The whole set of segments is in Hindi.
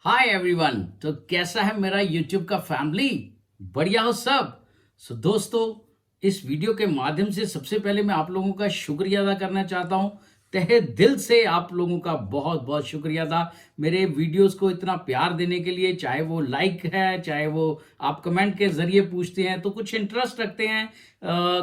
Hi everyone. तो कैसा है मेरा यूट्यूब का फैमिली? बढ़िया हो सब? दोस्तों, इस वीडियो के माध्यम से सबसे पहले मैं आप लोगों का शुक्रिया अदा करना चाहता हूं। तहे दिल से आप लोगों का बहुत बहुत शुक्रिया अदा मेरे वीडियोस को इतना प्यार देने के लिए। चाहे वो लाइक है, चाहे वो आप कमेंट के जरिए पूछते हैं, तो कुछ इंटरेस्ट रखते हैं,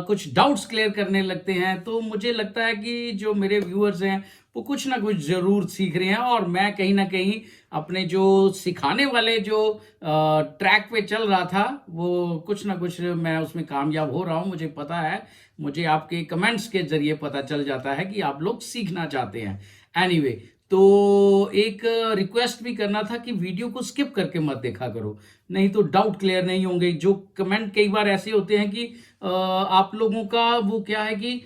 कुछ डाउट्स क्लियर करने लगते हैं, तो मुझे लगता है कि जो मेरे व्यूअर्स हैं वो कुछ ना कुछ जरूर सीख रहे हैं। और मैं कहीं ना कहीं अपने जो सिखाने वाले जो ट्रैक पे चल रहा था, वो कुछ ना कुछ मैं उसमें कामयाब हो रहा हूं। मुझे पता है, मुझे आपके कमेंट्स के जरिए पता चल जाता है कि आप लोग सीखना चाहते हैं। एनीवे, तो एक रिक्वेस्ट भी करना था कि वीडियो को स्किप करके मत देखा करो, नहीं तो डाउट क्लियर नहीं होंगे। जो कमेंट कई बार ऐसे होते हैं कि आप लोगों का वो क्या है कि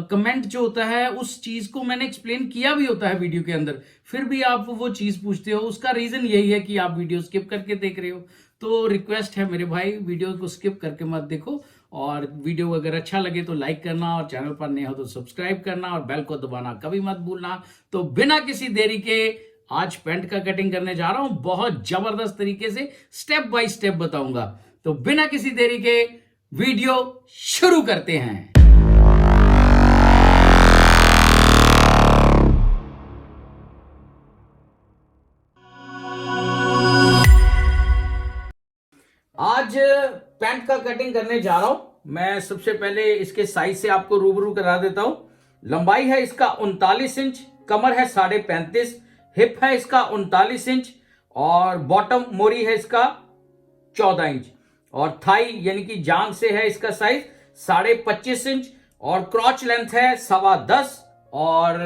कमेंट जो होता है उस चीज को मैंने एक्सप्लेन किया भी होता है वीडियो के अंदर, फिर भी आप वो चीज पूछते हो। उसका रीजन यही है कि आप वीडियो स्किप करके देख रहे हो। तो रिक्वेस्ट है मेरे भाई, वीडियो को स्किप करके मत देखो, और वीडियो अगर अच्छा लगे तो लाइक करना, और चैनल पर नए हो तो सब्सक्राइब करना, और बेल को दबाना कभी मत भूलना। तो बिना किसी देरी के आज पैंट का कटिंग करने जा रहा हूं, बहुत जबरदस्त तरीके से स्टेप बाय स्टेप बताऊंगा। तो बिना किसी देरी के वीडियो शुरू करते हैं। आज पैंट का कटिंग करने जा रहा हूं। मैं सबसे पहले इसके साइज से आपको रूबरू करा देता हूं। लंबाई है इसका 39 इंच, कमर है 35.5, हिप है इसका 39 इंच, और बॉटम मोरी है इसका 14 इंच, और थाई यानी कि जांग से है इसका साइज 25.5 इंच, और क्रॉच लेंथ है 10.25, और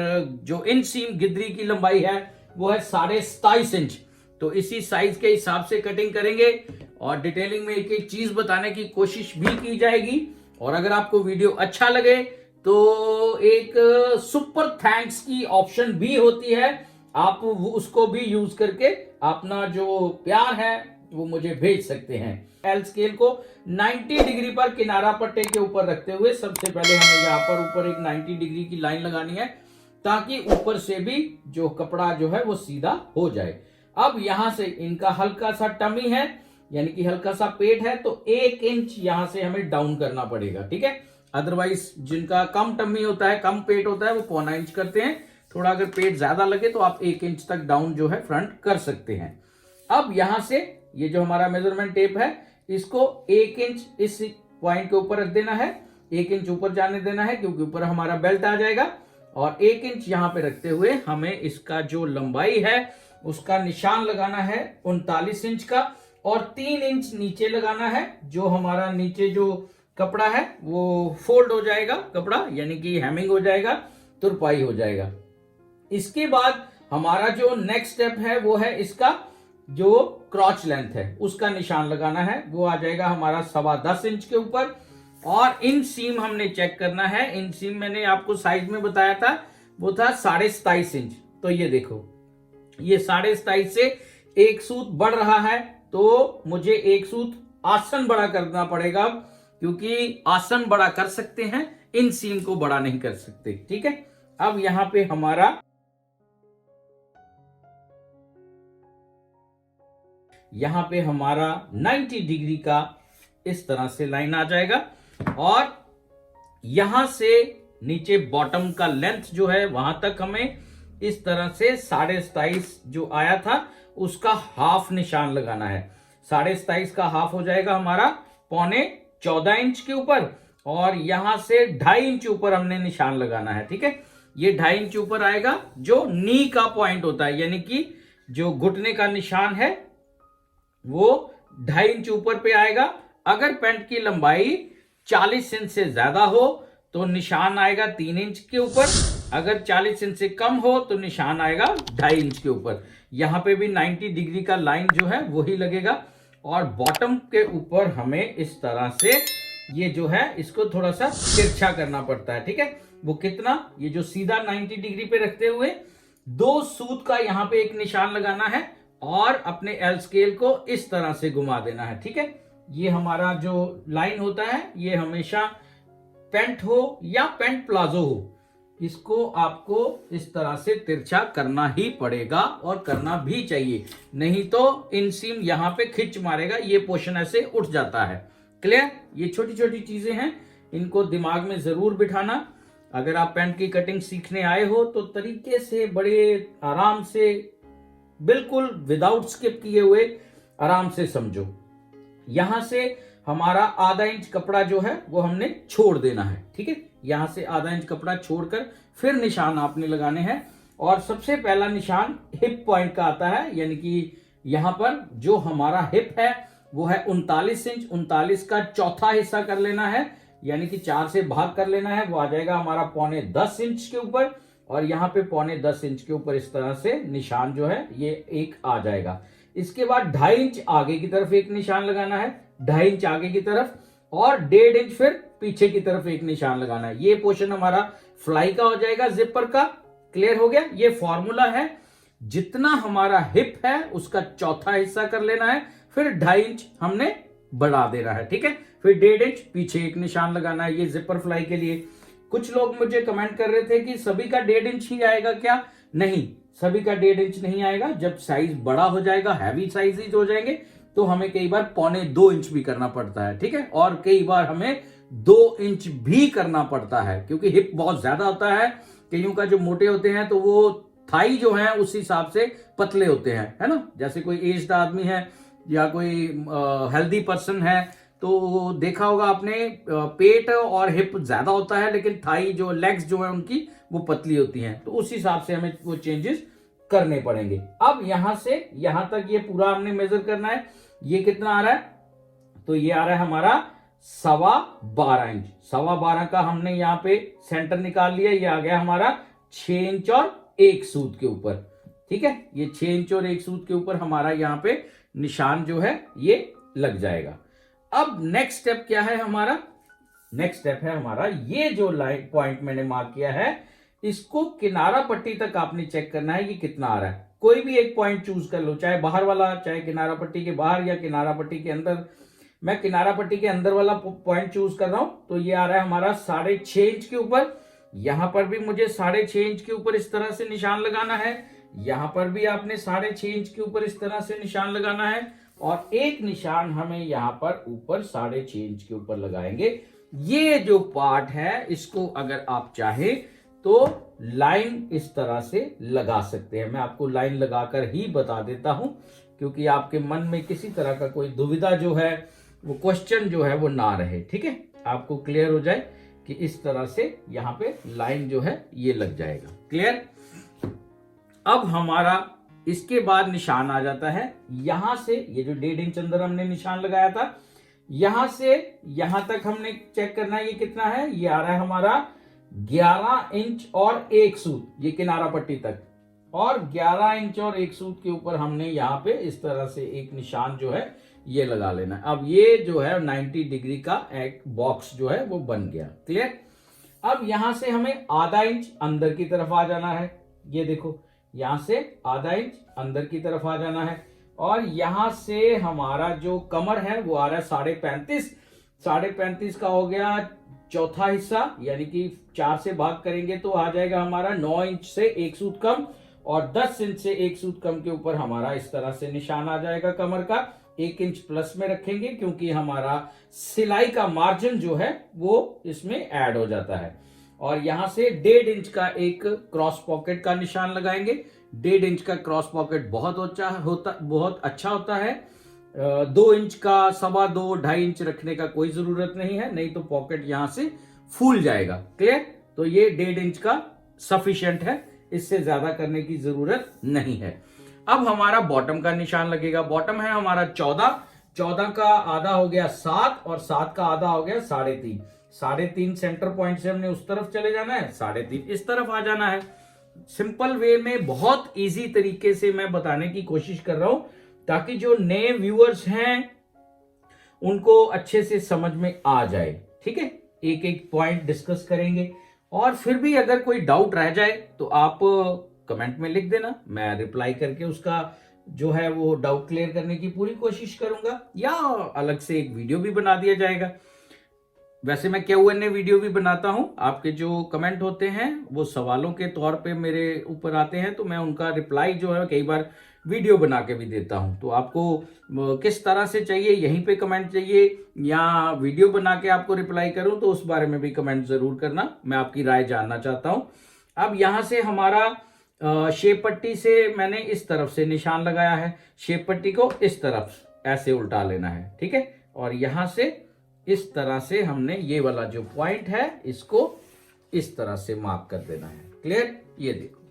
जो इन सीम गिद्री की लंबाई है वो है 27.5 इंच। तो इसी साइज के हिसाब से कटिंग करेंगे, और डिटेलिंग में एक एक चीज बताने की कोशिश भी की जाएगी। और अगर आपको वीडियो अच्छा लगे तो एक सुपर थैंक्स की ऑप्शन भी होती है, आप उसको भी यूज करके अपना जो प्यार है वो मुझे भेज सकते हैं। एल स्केल को 90 डिग्री पर किनारा पट्टे के ऊपर रखते हुए सबसे पहले हमें यहाँ पर ऊपर एक 90 डिग्री की लाइन लगानी है, ताकि ऊपर से भी जो कपड़ा जो है वो सीधा हो जाए। अब यहां से इनका हल्का सा टमी है, यानी कि हल्का सा पेट है, तो 1 इंच यहां से हमें डाउन करना पड़ेगा, ठीक है। अदरवाइज जिनका कम टमी होता है, कम पेट होता है, वो 1.25 इंच करते हैं। थोड़ा अगर पेट ज्यादा लगे तो आप 1 इंच तक डाउन जो है फ्रंट कर सकते हैं। अब यहां से ये जो हमारा मेजरमेंट टेप है, इसको 1 इंच इस पॉइंट के ऊपर रख देना है, 1 इंच ऊपर जाने देना है, क्योंकि ऊपर हमारा बेल्ट आ जाएगा। और 1 इंच यहां पे रखते हुए हमें इसका जो लंबाई है उसका निशान लगाना है 39 इंच का, और 3 इंच नीचे लगाना है। जो हमारा नीचे जो कपड़ा है वो फोल्ड हो जाएगा, कपड़ा यानी कि हेमिंग हो जाएगा, तुरपाई हो जाएगा। इसके बाद हमारा जो नेक्स्ट स्टेप है वो है इसका जो क्रॉच लेंथ है उसका निशान लगाना है। वो आ जाएगा हमारा 10.25 इंच के ऊपर। और इन सीम हमने चेक करना है। इन सीम मैंने आपको साइज में बताया था, वो था 27.5 इंच। तो ये देखो, ये 27.5 से एक सूत बढ़ रहा है, तो मुझे एक सूत आसन बड़ा करना पड़ेगा, क्योंकि आसन बड़ा कर सकते हैं, इन सीम को बड़ा नहीं कर सकते, ठीक है। अब यहां पे हमारा 90 डिग्री का इस तरह से लाइन आ जाएगा, और यहां से नीचे बॉटम का लेंथ जो है वहां तक हमें इस तरह से 27.5 जो आया था उसका हाफ निशान लगाना है। 27.5 का हाफ हो जाएगा हमारा 14.25 इंच के ऊपर, और यहां से 2.5 इंच ऊपर हमने निशान लगाना है, ठीक है। ये 2.5 इंच ऊपर आएगा, जो नी का पॉइंट होता है, यानी कि जो घुटने का निशान है वो 2.5 इंच ऊपर पे आएगा। अगर पैंट की लंबाई 40 इंच से ज्यादा हो तो निशान आएगा 3 इंच के ऊपर, अगर 40 इंच से कम हो तो निशान आएगा 2.5 इंच के ऊपर। यहां पे भी 90 डिग्री का लाइन जो है वही लगेगा, और बॉटम के ऊपर हमें इस तरह से ये जो है इसको थोड़ा सा तिरछा करना पड़ता है, ठीक है। वो कितना, ये जो सीधा 90 डिग्री पे रखते हुए 2 सूत का यहां पे एक निशान लगाना है, और अपने एल स्केल को इस तरह से घुमा देना है, ठीक है। ये हमारा जो लाइन होता है ये हमेशा पैंट हो या पैंट प्लाजो हो, इसको आपको इस तरह से तिरछा करना ही पड़ेगा और करना भी चाहिए, नहीं तो इनसीम यहां पे खिंच मारेगा, ये पोर्शन ऐसे उठ जाता है। क्लियर? ये छोटी छोटी चीजें हैं, इनको दिमाग में जरूर बिठाना। अगर आप पैंट की कटिंग सीखने आए हो तो तरीके से, बड़े आराम से, बिल्कुल विदाउट स्किप किए हुए आराम से समझो। यहां से हमारा आधा इंच कपड़ा जो है वो हमने छोड़ देना है, ठीक है? यहां से आधा इंच कपड़ा छोड़कर फिर निशान आपने लगाने हैं। और सबसे पहला निशान हिप पॉइंट का आता है, यानी कि यहां पर जो हमारा हिप है वो है 39 इंच। 39 का चौथा हिस्सा कर लेना है, यानी कि 4 से भाग कर लेना है, वो आ जाएगा हमारा 9.25 इंच के ऊपर। और यहाँ पे 9.25 इंच के ऊपर इस तरह से निशान जो है ये एक आ जाएगा। इसके बाद 2.5 इंच आगे की तरफ एक निशान लगाना है, 2.5 इंच आगे की तरफ, और 1.5 इंच फिर पीछे की तरफ एक निशान लगाना है। ये पोर्शन हमारा फ्लाई का हो जाएगा, जिपर का। क्लियर हो गया? ये फॉर्मूला है, जितना हमारा हिप है उसका चौथा हिस्सा कर लेना है, फिर 2.5 इंच हमने बढ़ा देना है, ठीक है? फिर 1.5 इंच पीछे एक निशान लगाना है, ये जिपर फ्लाई के लिए। कुछ लोग मुझे कमेंट कर रहे थे कि सभी का 1.5 इंच ही आएगा क्या? नहीं, सभी का 1.5 इंच नहीं आएगा। जब साइज बड़ा हो जाएगा, हैवी साइज हो जाएंगे, तो हमें कई बार 1.25 इंच भी करना पड़ता है, ठीक है? और कई बार हमें 2 इंच भी करना पड़ता है, क्योंकि हिप बहुत ज्यादा होता है। कईयों का जो मोटे होते हैं तो वो थाई जो है उस हिसाब से पतले होते हैं, है ना? जैसे कोई एज्ड आदमी है या कोई हेल्दी पर्सन है तो देखा होगा आपने, पेट और हिप ज्यादा होता है, लेकिन थाई जो लेग्स जो है उनकी वो पतली होती हैं, तो उस हिसाब से हमें वो चेंजेस करने पड़ेंगे। अब यहां से यहां तक ये पूरा हमने मेजर करना है। ये कितना आ रहा है? तो ये आ रहा है हमारा 12.25 इंच। 12.25 का हमने यहाँ पे सेंटर निकाल लिया, ये आ गया हमारा 6 इंच और 1 सूत के ऊपर, ठीक है? ये 6 इंच और 1 सूत के ऊपर हमारा यहाँ पे निशान जो है ये लग जाएगा। अब नेक्स्ट स्टेप क्या है हमारा? नेक्स्ट स्टेप है हमारा, ये जो लाइन पॉइंट मैंने मार्क किया है, इसको किनारा पट्टी तक आपने चेक करना है कि कितना आ रहा है। कोई भी एक पॉइंट चूज कर लो, चाहे बाहर वाला, चाहे किनारा पट्टी के बाहर या किनारा पट्टी के अंदर। मैं किनारा पट्टी के अंदर वाला पॉइंट चूज कर रहा हूं, तो ये आ रहा है हमारा 6.5 इंच के ऊपर। यहां पर भी मुझे 6.5 इंच के ऊपर इस तरह से निशान लगाना है, यहां पर भी आपने 6.5 इंच के ऊपर इस तरह से निशान लगाना है, और एक निशान हमें यहां पर ऊपर 6.5 इंच के ऊपर लगाएंगे। ये जो पार्ट है इसको अगर आप चाहे तो लाइन इस तरह से लगा सकते हैं। मैं आपको लाइन लगाकर ही बता देता हूं, क्योंकि आपके मन में किसी तरह का कोई दुविधा जो है, वो क्वेश्चन जो है वो ना रहे, ठीक है? आपको क्लियर हो जाए कि इस तरह से यहां पे लाइन जो है ये लग जाएगा। क्लियर? अब हमारा इसके बाद निशान आ जाता है यहां से, ये जो 1.5 इंच अंदर हमने निशान लगाया था, यहां से यहां तक हमने चेक करना है ये कितना है। ये आ रहा है हमारा 11 इंच और 1 सूत, ये किनारा पट्टी तक। और 11 इंच और 1 सूत के ऊपर हमने यहां पे इस तरह से एक निशान जो है ये लगा लेना है। अब ये जो है 90 डिग्री का एक बॉक्स जो है वो बन गया। क्लियर? अब यहां से हमें आधा इंच अंदर की तरफ आ जाना है। ये देखो, यहां से आधा इंच अंदर की तरफ आ जाना है, और यहां से हमारा जो कमर है वो आ रहा है 35.5। 35.5 का हो गया चौथा हिस्सा, यानी कि 4 से भाग करेंगे तो आ जाएगा हमारा 9 इंच से 1 सूत कम, और 10 इंच से 1 सूत कम के ऊपर हमारा इस तरह से निशान आ जाएगा कमर का। 1 इंच प्लस में रखेंगे, क्योंकि हमारा सिलाई का मार्जिन जो है वो इसमें ऐड हो जाता है। और यहां से 1.5 इंच का एक क्रॉस पॉकेट का निशान लगाएंगे। 1.5 इंच का क्रॉस पॉकेट बहुत अच्छा होता है। 2 इंच का, 2.25, 2.5 इंच रखने का कोई जरूरत नहीं है, नहीं तो पॉकेट यहां से फूल जाएगा। क्लियर? तो ये 1.5 इंच का सफिशिएंट है, इससे ज्यादा करने की जरूरत नहीं है। अब हमारा बॉटम का निशान लगेगा। बॉटम है हमारा 14। 14 का आधा हो गया 7, और 7 का आधा हो गया 3.5। 3.5 सेंटर पॉइंट से हमने उस तरफ चले जाना है, 3.5 इस तरफ आ जाना है। सिंपल वे में, बहुत इजी तरीके से मैं बताने की कोशिश कर रहा हूं, ताकि जो नए व्यूअर्स हैं उनको अच्छे से समझ में आ जाए। ठीक है? एक एक पॉइंट डिस्कस करेंगे, और फिर भी अगर कोई डाउट रह जाए तो आप कमेंट में लिख देना, मैं रिप्लाई करके उसका जो है वो डाउट क्लियर करने की पूरी कोशिश करूंगा, या अलग से एक वीडियो भी बना दिया जाएगा। वैसे मैं Q&A वीडियो भी बनाता हूं, आपके जो कमेंट होते हैं वो सवालों के तौर पे मेरे ऊपर आते हैं, तो मैं उनका रिप्लाई जो है कई बार वीडियो बना के भी देता हूं। तो आपको किस तरह से चाहिए, यहीं पे कमेंट चाहिए या वीडियो बना के आपको रिप्लाई करूं, तो उस बारे में भी कमेंट जरूर करना, मैं आपकी राय जानना चाहता हूं। अब यहां से हमारा शेप पट्टी से मैंने इस तरफ से निशान लगाया है, शेप पट्टी को इस तरफ ऐसे उल्टा लेना है, ठीक है। और यहां से इस तरह से हमने ये वाला जो पॉइंट है इसको इस तरह से मार्क कर देना है। क्लियर, ये देखो,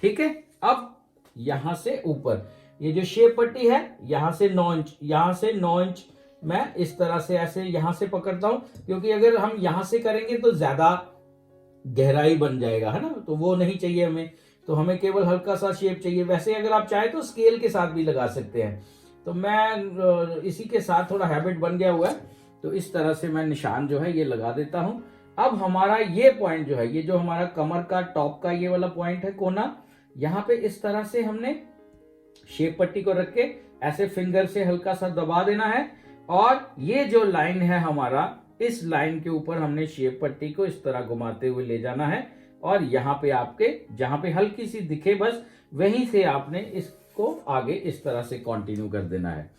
ठीक है। अब यहां से ऊपर ये जो शेप पट्टी है यहां से 9 इंच, यहां से 9 इंच मैं इस तरह से ऐसे यहां से पकड़ता हूं, क्योंकि अगर हम यहां से करेंगे तो ज्यादा गहराई बन जाएगा, है ना, तो वो नहीं चाहिए हमें, तो हमें केवल हल्का सा शेप चाहिए। वैसे अगर आप चाहे तो स्केल के साथ भी लगा सकते हैं, तो मैं इसी के साथ थोड़ा हैबिट बन गया हुआ है, तो इस तरह से मैं निशान जो है ये लगा देता हूं। अब हमारा ये पॉइंट जो है, ये जो हमारा कमर का टॉप का ये वाला पॉइंट है कोना, यहां पे इस तरह से हमने शेप पट्टी को रख के ऐसे फिंगर से हल्का सा दबा देना है, और ये जो लाइन है हमारा, इस लाइन के ऊपर हमने शेप पट्टी को इस तरह घुमाते हुए ले जाना है, और यहाँ पे आपके जहां पे हल्की सी दिखे बस वहीं से आपने इसको आगे इस तरह से कंटिन्यू कर देना है।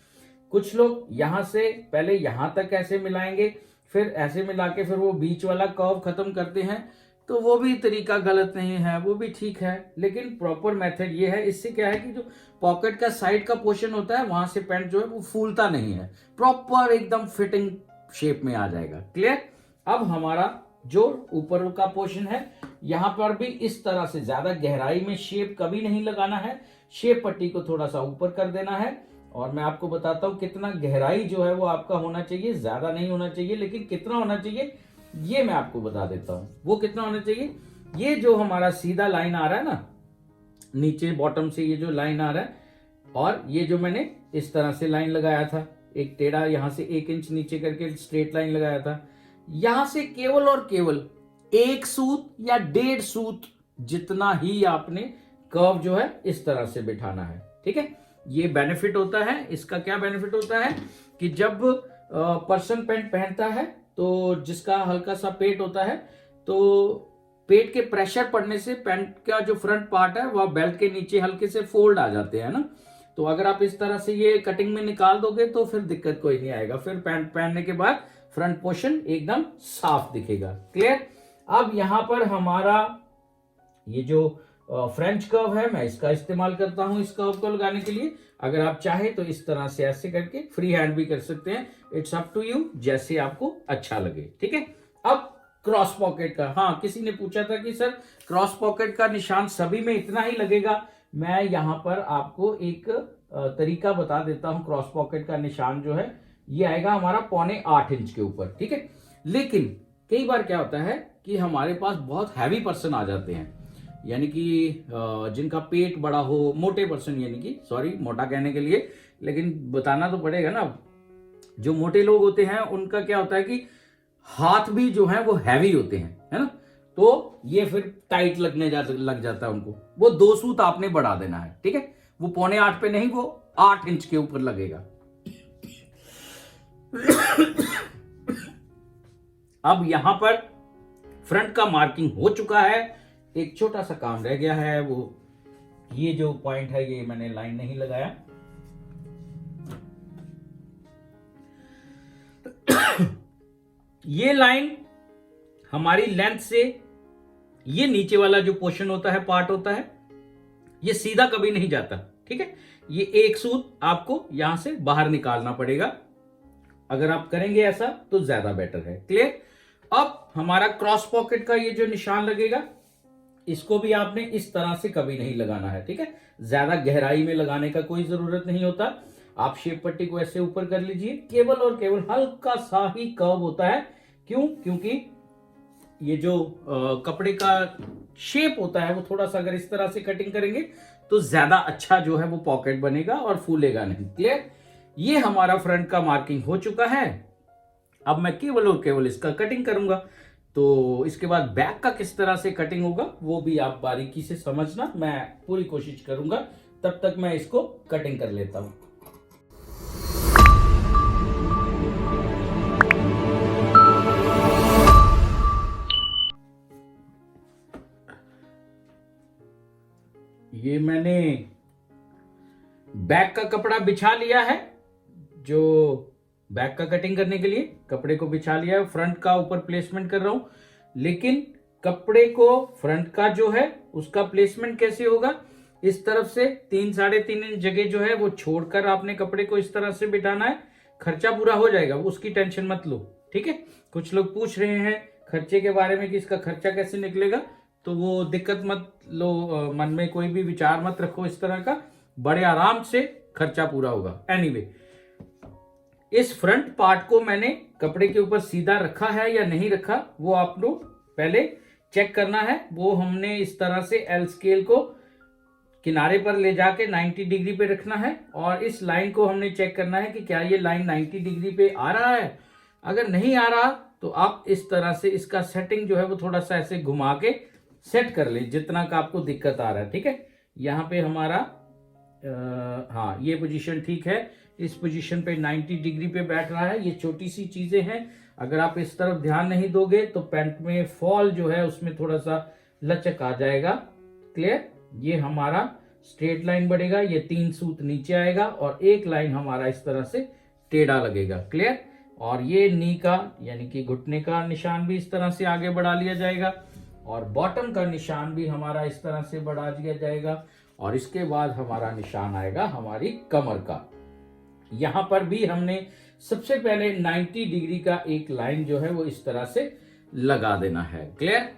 कुछ लोग यहां से पहले यहां तक ऐसे मिलाएंगे, फिर ऐसे मिला के फिर वो बीच वाला कर्व खत्म करते हैं, तो वो भी तरीका गलत नहीं है, वो भी ठीक है, लेकिन प्रॉपर मेथड ये है। इससे क्या है कि जो पॉकेट का साइड का पोर्शन होता है वहां से पैंट जो है वो फूलता नहीं है, प्रॉपर एकदम फिटिंग शेप में आ जाएगा। क्लियर। अब हमारा जो ऊपर का पोर्शन है यहां पर भी इस तरह से ज्यादा गहराई में शेप कभी नहीं लगाना है, शेप पट्टी को थोड़ा सा ऊपर कर देना है, और मैं आपको बताता हूं कितना गहराई जो है वो आपका होना चाहिए, ज्यादा नहीं होना चाहिए, लेकिन कितना होना चाहिए ये मैं आपको बता देता हूं। वो कितना होना चाहिए, ये जो हमारा सीधा लाइन आ रहा है ना, नीचे बॉटम से ये जो लाइन आ रहा है, और ये जो मैंने इस तरह से लाइन लगाया था, एक टेढ़ा यहां से 1 इंच नीचे करके स्ट्रेट लाइन लगाया था, यहां से केवल और केवल 1 सूत या 1.5 सूत जितना ही आपने कर्व जो है इस तरह से बिठाना है, ठीक है। ये बेनिफिट होता है, इसका क्या बेनिफिट होता है कि जब पर्सन पैंट पहनता है तो जिसका हल्का सा पेट होता है, तो पेट के प्रेशर पड़ने से पैंट का जो फ्रंट पार्ट है वह बेल्ट के नीचे हल्के से फोल्ड आ जाते हैं ना, तो अगर आप इस तरह से ये कटिंग में निकाल दोगे तो फिर दिक्कत कोई नहीं आएगा, फिर पैंट पहनने के बाद फ्रंट पोर्शन एकदम साफ दिखेगा। क्लियर। अब यहां पर हमारा ये जो फ्रेंच कर्व है मैं इसका इस्तेमाल करता हूं इस कर्व को लगाने के लिए। अगर आप चाहे तो इस तरह से ऐसे करके फ्री हैंड भी कर सकते हैं, इट्स अप टू यू, जैसे आपको अच्छा लगे, ठीक है। अब क्रॉस पॉकेट का, हाँ किसी ने पूछा था कि सर क्रॉस पॉकेट का निशान सभी में इतना ही लगेगा, मैं यहां पर आपको एक तरीका बता देता हूं। क्रॉस पॉकेट का निशान जो है ये आएगा हमारा 7.25 इंच के ऊपर, ठीक है। लेकिन कई बार क्या होता है कि हमारे पास बहुत हैवी पर्सन आ जाते हैं, यानी कि जिनका पेट बड़ा हो, मोटे पर्सन, यानी कि सॉरी मोटा कहने के लिए, लेकिन बताना तो पड़ेगा ना, जो मोटे लोग होते हैं उनका क्या होता है कि हाथ भी जो है वो हैवी होते हैं, है ना, तो ये फिर टाइट लग जाता है उनको, वो 2 सूत आपने बढ़ा देना है, ठीक है। वो 7.25 पे नहीं, वो 8 इंच के ऊपर लगेगा। अब यहां पर फ्रंट का मार्किंग हो चुका है, एक छोटा सा काम रह गया है, वो ये जो पॉइंट है ये मैंने लाइन नहीं लगाया। ये लाइन हमारी लेंथ से ये नीचे वाला जो पोर्शन होता है, पार्ट होता है, ये सीधा कभी नहीं जाता, ठीक है। ये 1 सूत आपको यहां से बाहर निकालना पड़ेगा, अगर आप करेंगे ऐसा तो ज्यादा बेटर है। क्लियर। अब हमारा क्रॉस पॉकेट का ये जो निशान लगेगा इसको भी आपने इस तरह से कभी नहीं लगाना है, ठीक है। ज्यादा गहराई में लगाने का कोई जरूरत नहीं होता, आप शेप पट्टी को ऐसे ऊपर कर लीजिए, केवल और केवल हल्का सा ही कर्व होता है। क्यों? क्योंकि ये जो कपड़े का शेप होता है वो थोड़ा सा अगर इस तरह से कटिंग करेंगे तो ज्यादा अच्छा जो है वो पॉकेट बनेगा और फूलेगा नहीं। क्लियर। ये हमारा फ्रंट का मार्किंग हो चुका है, अब मैं केवल और केवल इसका कटिंग करूंगा, तो इसके बाद बैक का किस तरह से कटिंग होगा वो भी आप बारीकी से समझना, मैं पूरी कोशिश करूंगा। तब तक मैं इसको कटिंग कर लेता हूं। बैक का कपड़ा बिछा लिया है, जो बैक का कटिंग करने के लिए कपड़े को बिछा लिया है। फ्रंट का ऊपर प्लेसमेंट कर रहा हूं, लेकिन कपड़े को फ्रंट का जो है उसका प्लेसमेंट कैसे होगा, इस तरफ से 3-3.5 इंच जगह जो है वो छोड़कर आपने कपड़े को इस तरह से बिठाना है। खर्चा पूरा हो जाएगा, उसकी टेंशन मत लो, ठीक है। कुछ लोग पूछ रहे हैं खर्चे के बारे में कि इसका खर्चा कैसे निकलेगा, तो वो दिक्कत मत लो, मन में कोई भी विचार मत रखो इस तरह का, बड़े आराम से खर्चा पूरा होगा। एनीवे, इस फ्रंट पार्ट को मैंने कपड़े के ऊपर सीधा रखा है या नहीं रखा, वो आपको पहले चेक करना है। वो हमने इस तरह से एल स्केल को किनारे पर ले जाके 90 डिग्री पे रखना है, और इस लाइन को हमने चेक करना है कि क्या ये लाइन 90 डिग्री पे आ रहा है। अगर नहीं आ रहा तो आप इस तरह से इसका सेटिंग जो है वो थोड़ा सा ऐसे घुमा के सेट कर ले, जितना का आपको दिक्कत आ रहा है, ठीक है। यहाँ पे हमारा हाँ, ये पोजीशन ठीक है, इस पोजीशन पे 90 डिग्री पे बैठ रहा है। ये छोटी सी चीजें हैं, अगर आप इस तरफ ध्यान नहीं दोगे तो पैंट में फॉल जो है उसमें थोड़ा सा लचक आ जाएगा। क्लियर? ये हमारा स्ट्रेट लाइन बढ़ेगा, ये 3 सूत नीचे आएगा और एक लाइन हमारा इस तरह से टेढ़ा लगेगा। क्लियर? और ये नी का यानी कि घुटने का निशान भी इस तरह से आगे बढ़ा लिया जाएगा, और बॉटम का निशान भी हमारा इस तरह से बढ़ा दिया जाएगा, और इसके बाद हमारा निशान आएगा हमारी कमर का। यहां पर भी हमने सबसे पहले 90 डिग्री का एक लाइन जो है वो इस तरह से लगा देना है। क्लियर?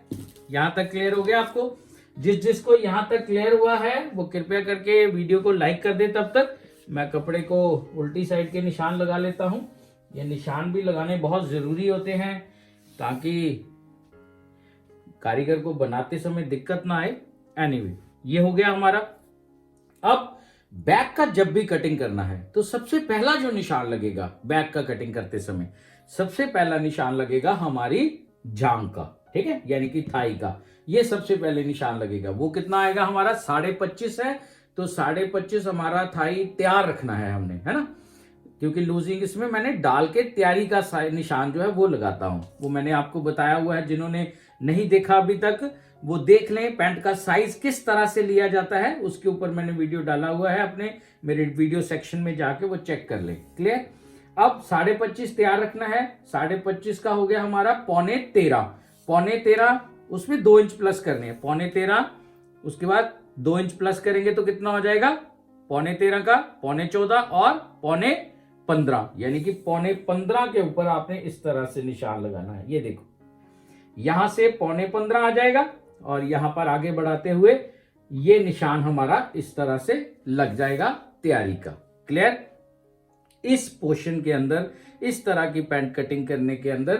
यहां तक क्लियर हो गया आपको? जिसको यहां तक क्लियर हुआ है वो कृपया करके वीडियो को लाइक कर दे। तब तक मैं कपड़े को उल्टी साइड के निशान लगा लेता हूं। ये निशान भी लगाने बहुत जरूरी होते हैं ताकि कारीगर को बनाते समय दिक्कत ना आए। एनीवे, ये हो गया हमारा। अब बैक का जब भी कटिंग करना है तो सबसे पहला जो निशान लगेगा बैक का कटिंग करते समय, सबसे पहला निशान लगेगा हमारी जांघ का, ठीक है, यानी कि थाई का। ये सबसे पहले निशान लगेगा। वो कितना आएगा हमारा 25.5 है, तो 25.5 हमारा थाई तैयार रखना है हमने, है ना, क्योंकि लूजिंग इसमें मैंने डाल के तैयारी का निशान जो है वो लगाता हूं। वो मैंने आपको बताया हुआ है, जिन्होंने नहीं देखा अभी तक वो देख लें। पैंट का साइज किस तरह से लिया जाता है उसके ऊपर मैंने वीडियो डाला हुआ है, अपने मेरे वीडियो सेक्शन में जाके वो चेक कर लें। क्लियर? अब 25.5 तैयार रखना है। 25.5 का हो गया हमारा 13.25। 13.25 उसमें 2 इंच प्लस करने हैं। 13.25 उसके बाद 2 इंच प्लस करेंगे तो कितना हो जाएगा 13.25 का 14.25 और 15.15, यानी कि 15.15 के ऊपर आपने इस तरह से निशान लगाना है। ये देखो, यहां से 15.15 आ जाएगा और यहां पर आगे बढ़ाते हुए ये निशान हमारा इस तरह से लग जाएगा तैयारी का। क्लियर? इस पोर्शन के अंदर इस तरह की पैंट कटिंग करने के अंदर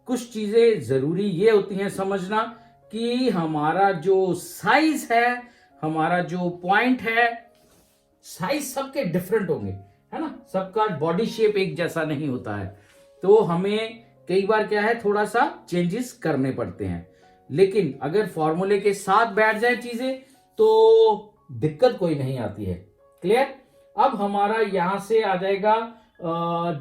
कुछ चीजें जरूरी ये होती हैं समझना कि हमारा जो साइज है, हमारा जो पॉइंट है, साइज सबके डिफरेंट होंगे, है ना, सबका बॉडी शेप एक जैसा नहीं होता है, तो हमें कई बार क्या है थोड़ा सा चेंजेस करने पड़ते हैं। लेकिन अगर फॉर्मूले के साथ बैठ जाए चीजें तो दिक्कत कोई नहीं आती है। क्लियर? अब हमारा यहां से आ जाएगा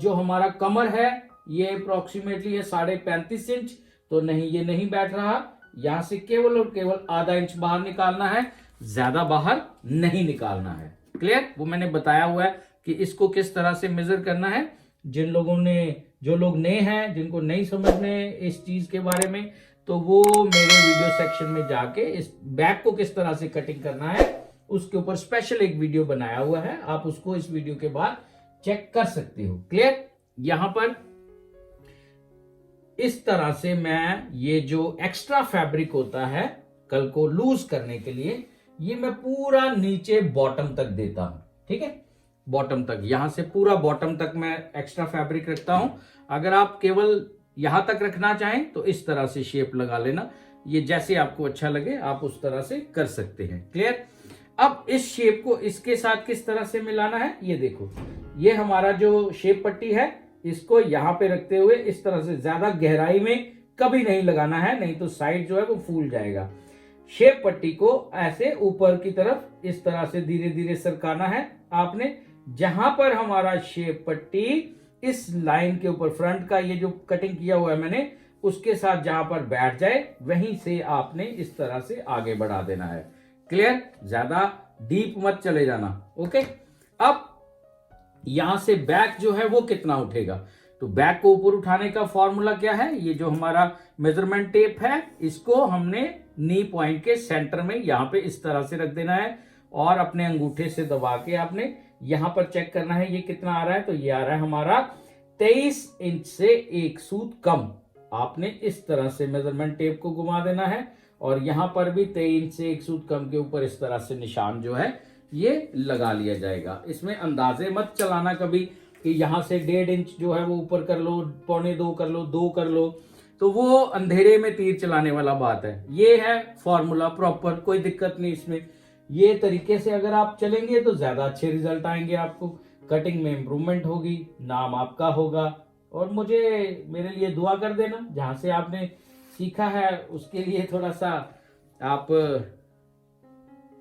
जो हमारा कमर है ये अप्रोक्सीमेटली है 35.5 इंच, तो नहीं ये नहीं बैठ रहा। यहां से केवल और केवल आधा इंच बाहर निकालना है, ज्यादा बाहर नहीं निकालना है। क्लियर? वो मैंने बताया हुआ है कि इसको किस तरह से मेजर करना है। जो लोग नए हैं, जिनको नहीं समझने इस चीज के बारे में, तो वो मेरे वीडियो सेक्शन में जाके इस बैक को किस तरह से कटिंग करना है उसके ऊपर स्पेशल एक वीडियो बनाया हुआ है, आप उसको इस वीडियो के बाद चेक कर सकते हो। क्लियर? यहां पर इस तरह से मैं ये जो एक्स्ट्रा फैब्रिक होता है कल को लूज करने के लिए, ये मैं पूरा नीचे बॉटम तक देता हूं, ठीक है, बॉटम तक, यहां से पूरा बॉटम तक मैं एक्स्ट्रा फैब्रिक रखता हूं। अगर आप केवल यहां तक रखना चाहें तो इस तरह से शेप लगा लेना, ये जैसे आपको अच्छा लगे आप उस तरह से कर सकते हैं। क्लियर? अब इस शेप को इसके साथ किस तरह से मिलाना है, ये देखो, ये हमारा जो शेप पट्टी है इसको यहां पे रखते हुए इस तरह से ज्यादा गहराई में कभी नहीं लगाना है, नहीं तो साइड जो है वो फूल जाएगा। शेप पट्टी को ऐसे ऊपर की तरफ इस तरह से धीरे धीरे सरकाना है आपने, जहां पर हमारा शेप पट्टी इस लाइन के ऊपर फ्रंट का ये जो कटिंग किया हुआ है मैंने उसके साथ जहां पर बैठ जाए वहीं से आपने इस तरह से आगे बढ़ा देना है। क्लियर? ज्यादा डीप मत चले जाना। ओके, अब यहां से बैक जो है वो कितना उठेगा, तो बैक को ऊपर उठाने का फॉर्मूला क्या है, ये जो हमारा मेजरमेंट टेप है इसको हमने नी पॉइंट के सेंटर में यहां पे इस तरह से रख देना है और अपने अंगूठे से दबा के आपने यहां पर चेक करना है ये कितना आ रहा है, तो ये आ रहा है हमारा 23 इंच से 1 सूत कम। आपने इस तरह से मेजरमेंट टेप को घुमा देना है और यहां पर भी 23 इंच से 1 सूत कम के ऊपर इस तरह से निशान जो है ये लगा लिया जाएगा। इसमें अंदाजे मत चलाना कभी कि यहां से 1.5 इंच जो है वो ऊपर कर लो, 1.25 कर लो, 2 कर लो, तो वो अंधेरे में तीर चलाने वाला बात है। ये है फॉर्मूला प्रॉपर, कोई दिक्कत नहीं इसमें। ये तरीके से अगर आप चलेंगे तो ज्यादा अच्छे रिजल्ट आएंगे, आपको कटिंग में इंप्रूवमेंट होगी, नाम आपका होगा। और मुझे मेरे लिए दुआ कर देना, जहां से आपने सीखा है उसके लिए थोड़ा सा आप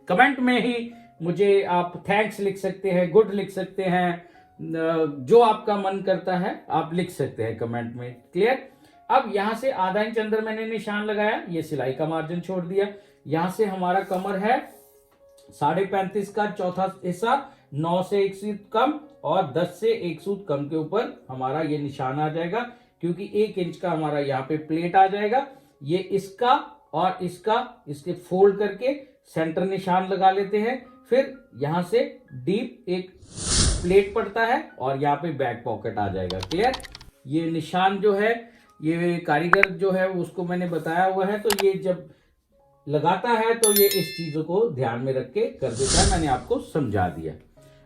कमेंट में ही मुझे आप थैंक्स लिख सकते हैं, गुड लिख सकते हैं, जो आपका मन करता है आप लिख सकते हैं कमेंट में। क्लियर। अब यहां से आधा इंच अंदर मैंने निशान लगाया, ये सिलाई का मार्जिन छोड़ दिया। यहां से हमारा कमर है 35.5 का चौथा हिस्सा, 9 से 1 सूत कम और 10 से 1 सूत कम के ऊपर हमारा ये निशान आ जाएगा, क्योंकि 1 इंच का हमारा यहाँ पे प्लेट आ जाएगा। ये इसका और इसका इसके फोल्ड करके सेंटर निशान लगा लेते हैं। फिर यहां से डीप एक प्लेट पड़ता है और यहाँ पे बैक पॉकेट आ जाएगा। क्लियर। ये निशान जो है ये कारीगर जो है उसको मैंने बताया हुआ है, तो ये जब लगाता है तो ये इस चीजों को ध्यान में रख के कर देता है, मैंने आपको समझा दिया।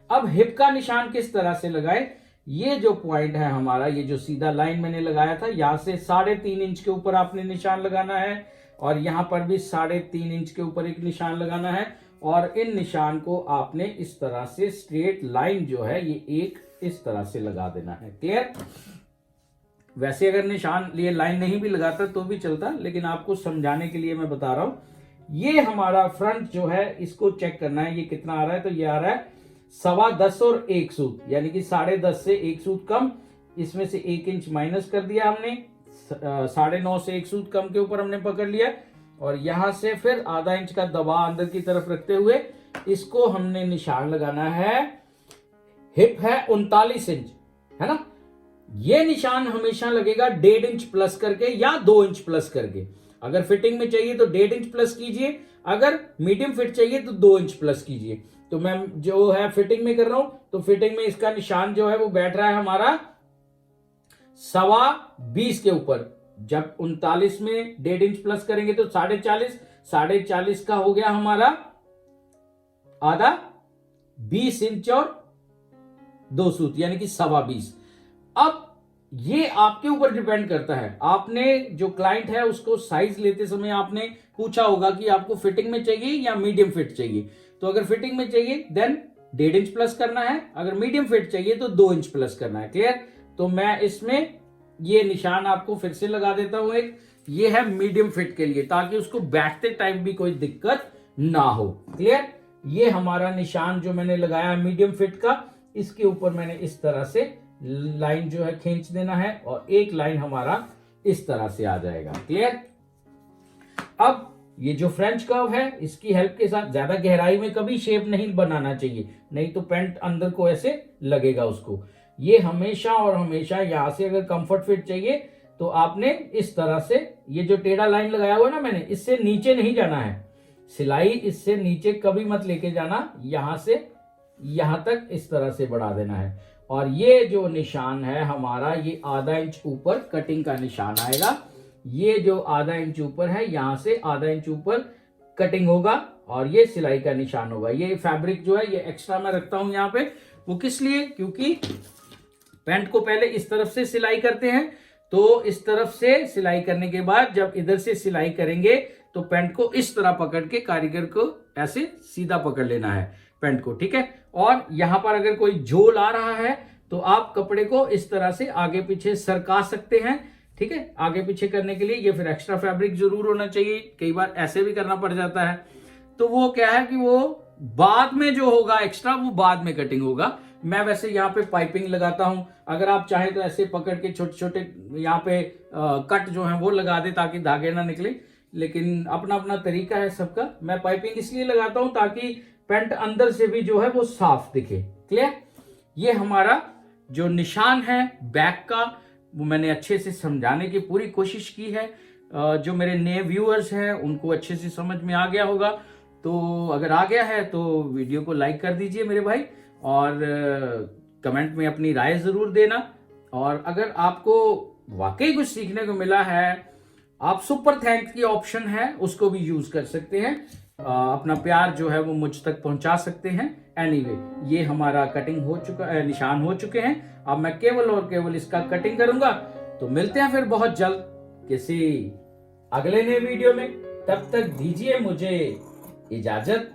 अब हिप का निशान किस तरह से लगाए, ये जो पॉइंट है हमारा, ये जो सीधा लाइन मैंने लगाया था, यहां से 3.5 इंच के ऊपर आपने निशान लगाना है और यहां पर भी 3.5 इंच के ऊपर एक निशान लगाना है और इन निशान को आपने इस तरह से स्ट्रेट लाइन जो है ये एक इस तरह से लगा देना है। क्लियर। वैसे अगर निशान ये लाइन नहीं भी लगाता तो भी चलता, लेकिन आपको समझाने के लिए मैं बता रहा हूं। ये हमारा फ्रंट जो है इसको चेक करना है, ये कितना आ रहा है, तो ये आ रहा है 10.25 और 1 सूत, यानी कि 10.5 से 1 सूत कम। इसमें से 1 इंच माइनस कर दिया हमने, 9.5 से 1 सूत कम के ऊपर हमने पकड़ लिया और यहां से फिर आधा इंच का दबाव अंदर की तरफ रखते हुए इसको हमने निशान लगाना है। हिप है 39 इंच, है ना। ये निशान हमेशा लगेगा 1.5 इंच प्लस करके या 2 इंच प्लस करके। अगर फिटिंग में चाहिए तो 1.5 इंच प्लस कीजिए, अगर मीडियम फिट चाहिए तो 2 इंच प्लस कीजिए। तो मैं जो है फिटिंग में कर रहा हूं, तो फिटिंग में इसका निशान जो है वो बैठ रहा है हमारा 20.25 के ऊपर। जब 39 में 1.5 इंच प्लस करेंगे तो 40.5, 40.5 का हो गया हमारा आधा, 20 इंच और 2 सूत यानी कि 20.25। अब ये आपके ऊपर डिपेंड करता है, आपने जो क्लाइंट है उसको साइज लेते समय आपने पूछा होगा कि आपको फिटिंग में चाहिए या मीडियम फिट चाहिए। तो अगर फिटिंग में चाहिए देन 1.5 इंच प्लस करना है, अगर मीडियम फिट चाहिए तो 2 इंच प्लस करना है। क्लियर। तो मैं इसमें ये निशान आपको फिर से लगा देता हूं एक, ये है मीडियम फिट के लिए, ताकि उसको बैठते टाइम भी कोई दिक्कत ना हो। क्लियर। ये हमारा निशान जो मैंने लगाया मीडियम फिट का, इसके ऊपर मैंने इस तरह से लाइन जो है खींच देना है और एक लाइन हमारा इस तरह से आ जाएगा। क्लियर। अब ये जो फ्रेंच कर्व है इसकी हेल्प के साथ ज्यादा गहराई में कभी शेप नहीं बनाना चाहिए, नहीं तो पैंट अंदर को ऐसे लगेगा उसको। ये हमेशा और हमेशा यहां से अगर कंफर्ट फिट चाहिए तो आपने इस तरह से, ये जो टेढ़ा लाइन लगाया हुआ ना मैंने, इससे नीचे नहीं जाना है, सिलाई इससे नीचे कभी मत लेके जाना, यहां से यहां तक इस तरह से बढ़ा देना है। और ये जो निशान है हमारा, ये आधा इंच ऊपर कटिंग का निशान आएगा। ये जो आधा इंच ऊपर है, यहां से आधा इंच ऊपर कटिंग होगा और ये सिलाई का निशान होगा। ये फैब्रिक जो है ये एक्स्ट्रा मैं रखता हूं यहाँ पे, वो किस लिए, क्योंकि पैंट को पहले इस तरफ से सिलाई करते हैं, तो इस तरफ से सिलाई करने के बाद जब इधर से सिलाई करेंगे तो पैंट को इस तरह पकड़ के कारीगर को ऐसे सीधा पकड़ लेना है पैंट को। ठीक है। और यहां पर अगर कोई झोल आ रहा है तो आप कपड़े को इस तरह से आगे पीछे सरका सकते हैं। ठीक है। आगे पीछे करने के लिए ये फिर एक्स्ट्रा फैब्रिक जरूर होना चाहिए, कई बार ऐसे भी करना पड़ जाता है। तो वो क्या है कि वो बाद में जो होगा एक्स्ट्रा वो बाद में कटिंग होगा। मैं वैसे यहाँ पे पाइपिंग लगाता हूं, अगर आप चाहें तो ऐसे पकड़ के छोटे छोटे यहाँ पे कट जो है वो लगा दे ताकि धागे ना निकले, लेकिन अपना अपना तरीका है सबका। मैं पाइपिंग इसलिए लगाता हूं ताकि पैंट अंदर से भी जो है वो साफ दिखे। क्लियर। ये हमारा जो निशान है बैक का, वो मैंने अच्छे से समझाने की पूरी कोशिश की है। जो मेरे नए व्यूअर्स हैं उनको अच्छे से समझ में आ गया होगा। तो अगर आ गया है तो वीडियो को लाइक कर दीजिए मेरे भाई, और कमेंट में अपनी राय जरूर देना। और अगर आपको वाकई कुछ सीखने को मिला है, आप सुपर थैंक्स की ऑप्शन है उसको भी यूज कर सकते हैं, अपना प्यार जो है वो मुझ तक पहुंचा सकते हैं। एनीवे, ये हमारा कटिंग हो चुका है, निशान हो चुके हैं। अब मैं केवल और केवल इसका कटिंग करूंगा। तो मिलते हैं फिर बहुत जल्द किसी अगले नए वीडियो में। तब तक दीजिए मुझे इजाजत।